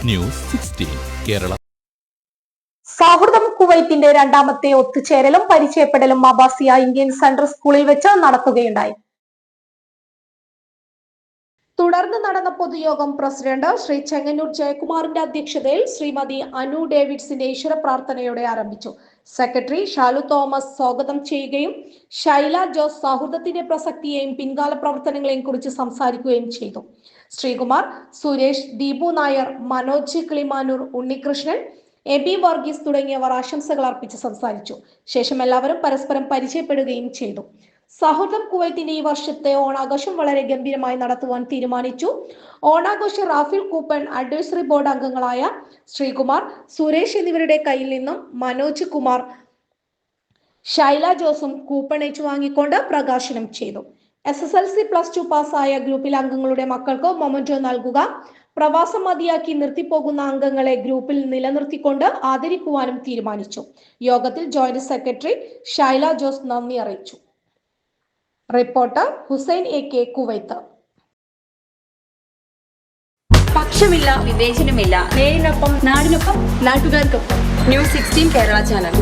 News 16 Kerala. സൗഹൃദം കുവൈത്തിന്റെ രണ്ടാമത്തെ ഒത്തുചേരലും പരിചയപ്പെടലും അബ്ബാസിയ Indian central സ്കൂളിൽ വെച്ച് നടത്തുകയുണ്ടായി. തുടർന്ന് നടന്ന പൊതുയോഗം പ്രസിഡന്റ് ശ്രീ ചെങ്ങന്നൂർ ജയകുമാറിന്റെ അധ്യക്ഷതയിൽ ശ്രീമതി അനു ഡേവിഡ്സിന്റെ ഈശ്വര പ്രാർത്ഥനയോടെ ആരംഭിച്ചു. സെക്രട്ടറി ഷാലു തോമസ് സ്വാഗതം ചെയ്യുകയും ഷൈല ജോസ് സൗഹൃദത്തിന്റെ പ്രസക്തിയെയും പിൻകാല പ്രവർത്തനങ്ങളെയും കുറിച്ച് സംസാരിക്കുകയും ചെയ്തു. ശ്രീകുമാർ, സുരേഷ്, ദീപു നായർ, മനോജ് കിളിമാനൂർ, ഉണ്ണികൃഷ്ണൻ, എബി വർഗീസ് തുടങ്ങിയവർ ആശംസകൾ അർപ്പിച്ച് സംസാരിച്ചു. ശേഷം എല്ലാവരും പരസ്പരം പരിചയപ്പെടുകയും ചെയ്തു. സൗഹൃദം കുവൈത്തിന്റെ ഈ വർഷത്തെ ഓണാഘോഷം വളരെ ഗംഭീരമായി നടത്തുവാൻ തീരുമാനിച്ചു. ഓണാഘോഷ റാഫിൽ കൂപ്പൺ അഡ്വൈസറി ബോർഡ് അംഗങ്ങളായ ശ്രീകുമാർ, സുരേഷ് എന്നിവരുടെ കയ്യിൽ നിന്നും മനോജ് കുമാർ, ഷൈല ജോസും കൂപ്പൺ ഏറ്റുവാങ്ങിക്കൊണ്ട് പ്രകാശനം ചെയ്തു. SSLC +2 പാസ്സായ ഗ്രൂപ്പിലെ അംഗങ്ങളുടെ മക്കൾക്ക് മൊമന്റോ നൽകുക, പ്രവാസം മതിയാക്കി നിർത്തിപ്പോകുന്ന അംഗങ്ങളെ ഗ്രൂപ്പിൽ നിലനിർത്തിക്കൊണ്ട് ആദരിക്കുവാനും തീരുമാനിച്ചു. യോഗത്തിൽ ജോയിന്റ് സെക്രട്ടറി ഷൈല ജോസ് നന്ദി അറിയിച്ചു. Reporter Hussain AK, Kuwait. പക്ഷമില്ല, വിവേചനമില്ല. നേരിനൊപ്പം, നാടിനൊപ്പം, നാട്ടുകാർക്കൊപ്പം. News 16 Kerala channel.